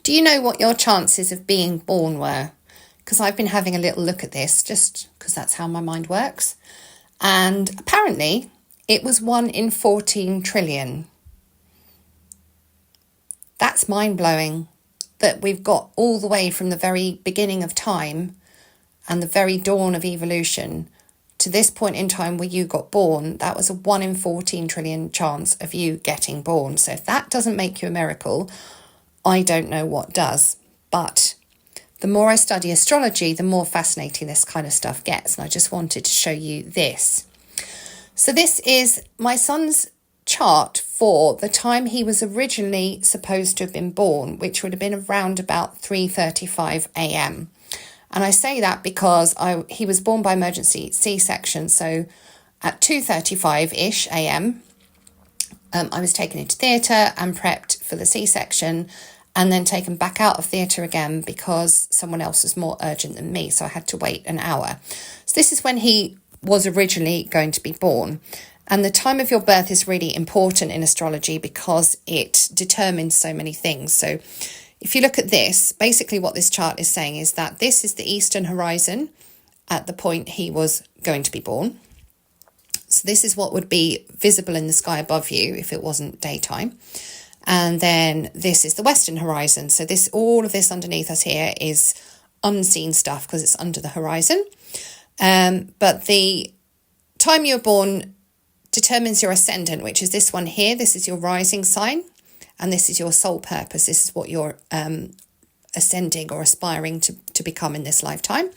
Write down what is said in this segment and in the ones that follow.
Do you know what your chances of being born were? Because I've been having a little look at this just because that's how my mind works. And apparently it was 1 in 14 trillion. That's mind-blowing that we've got all the way from the very beginning of time and the very dawn of evolution to this point in time where you got born. That was a 1 in 14 trillion chance of you getting born. So if that doesn't make you a miracle, I don't know what does. But the more I study astrology, the more fascinating this kind of stuff gets. And I just wanted to show you this. So this is my son's chart for the time he was originally supposed to have been born, which would have been around about 3:35 a.m. And I say that because he was born by emergency C-section. So at 2:35-ish a.m., I was taken into theatre and prepped for the C-section, and then taken back out of theatre again because someone else was more urgent than me. So I had to wait an hour. So this is when he was originally going to be born. And the time of your birth is really important in astrology because it determines so many things. So if you look at this, basically what this chart is saying is that this is the eastern horizon at the point he was going to be born. So this is what would be visible in the sky above you if it wasn't daytime. And then this is the western horizon. So this, all of this underneath us here is unseen stuff because it's under the horizon. But the time you're born determines your ascendant, which is this one here. This is your rising sign, and this is your soul purpose. This is what you're ascending or aspiring to become in this lifetime.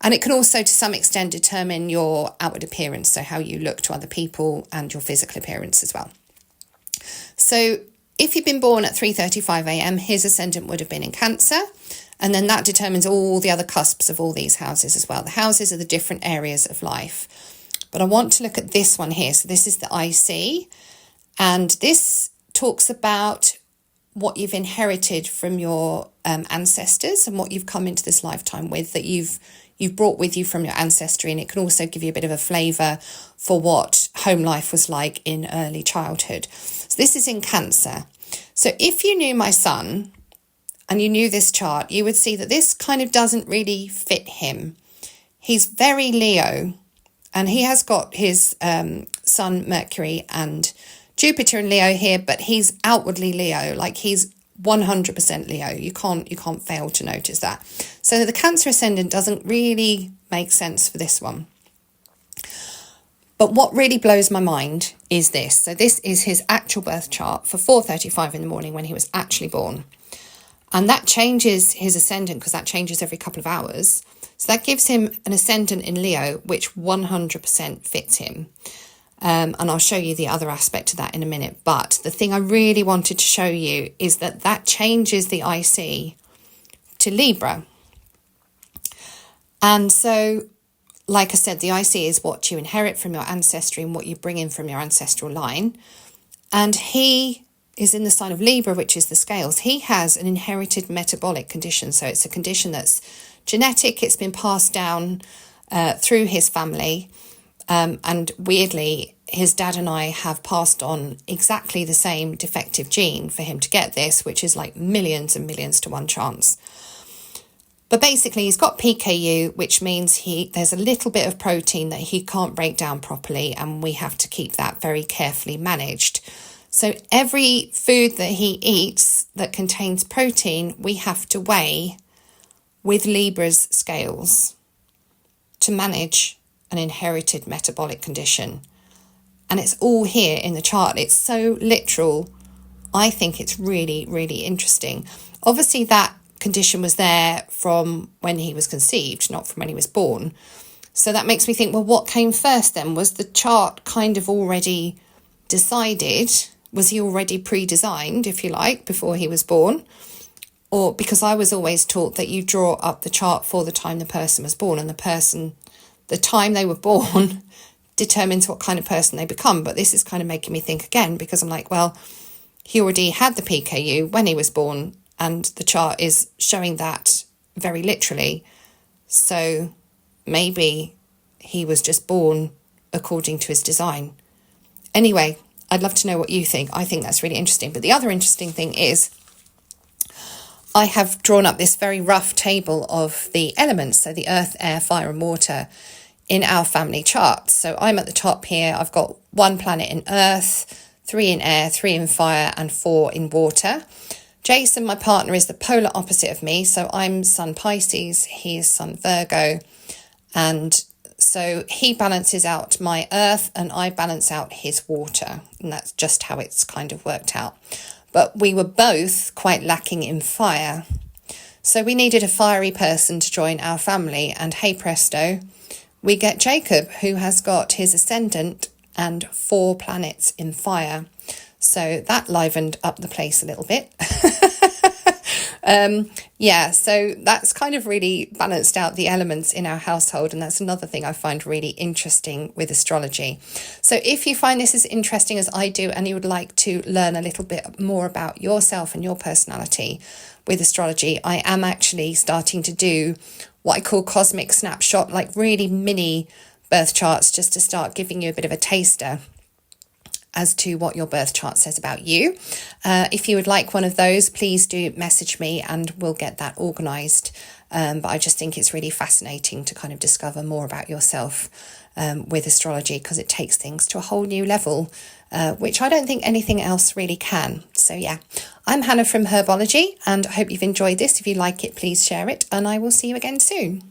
And it can also, to some extent, determine your outward appearance, so how you look to other people and your physical appearance as well. So if you've been born at 3:35 a.m., his ascendant would have been in Cancer, and then that determines all the other cusps of all these houses as well. The houses are the different areas of life. But I want to look at this one here. So this is the IC, and this talks about what you've inherited from your ancestors and what you've come into this lifetime with, that you've brought with you from your ancestry. And it can also give you a bit of a flavour for what home life was like in early childhood. So this is in Cancer. So if you knew my son and you knew this chart, you would see that this kind of doesn't really fit him. He's very Leo. And he has got his Sun, Mercury and Jupiter in Leo here, but he's outwardly Leo, like he's 100% Leo. You can't fail to notice that. So the Cancer ascendant doesn't really make sense for this one. But what really blows my mind is this. So this is his actual birth chart for 4:35 in the morning when he was actually born. And that changes his ascendant because that changes every couple of hours. So that gives him an ascendant in Leo, which 100% fits him. And I'll show you the other aspect of that in a minute. But the thing I really wanted to show you is that that changes the IC to Libra. And so, like I said, the IC is what you inherit from your ancestry and what you bring in from your ancestral line. And he is in the sign of Libra, which is the scales. He has an inherited metabolic condition. So it's a condition that's genetic. It's been passed down through his family. And weirdly, his dad and I have passed on exactly the same defective gene for him to get this, which is like millions and millions to 1 chance. But basically, he's got PKU, which means there's a little bit of protein that he can't break down properly, and we have to keep that very carefully managed. So every food that he eats that contains protein, we have to weigh with Libra's scales to manage an inherited metabolic condition. And it's all here in the chart. It's so literal. I think it's really, really interesting. Obviously, that condition was there from when he was conceived, not from when he was born. So that makes me think, well, what came first then? Was the chart kind of already decided? Was he already pre-designed, if you like, before he was born? Or because I was always taught that you draw up the chart for the time the person was born, and the time they were born determines what kind of person they become. But this is kind of making me think again, because I'm like, well, he already had the PKU when he was born, and the chart is showing that very literally. So maybe he was just born according to his design. Anyway, I'd love to know what you think. I think that's really interesting. But the other interesting thing is, I have drawn up this very rough table of the elements, so the earth, air, fire and water in our family chart. So I'm at the top here. I've got 1 planet in earth, 3 in air, 3 in fire and 4 in water. Jason, my partner, is the polar opposite of me. So I'm Sun Pisces, he is Sun Virgo. And so he balances out my earth and I balance out his water. And that's just how it's kind of worked out. But we were both quite lacking in fire. So we needed a fiery person to join our family. And hey presto, we get Jacob, who has got his ascendant and 4 planets in fire. So that livened up the place a little bit. Yeah, so that's kind of really balanced out the elements in our household. And that's another thing I find really interesting with astrology. So if you find this as interesting as I do, and you would like to learn a little bit more about yourself and your personality with astrology, I am actually starting to do what I call cosmic snapshot, like really mini birth charts, just to start giving you a bit of a taster as to what your birth chart says about you. If you would like one of those, please do message me and we'll get that organised. But I just think it's really fascinating to kind of discover more about yourself with astrology, because it takes things to a whole new level, which I don't think anything else really can. So yeah, I'm Hannah from Herbology, and I hope you've enjoyed this. If you like it, please share it, and I will see you again soon.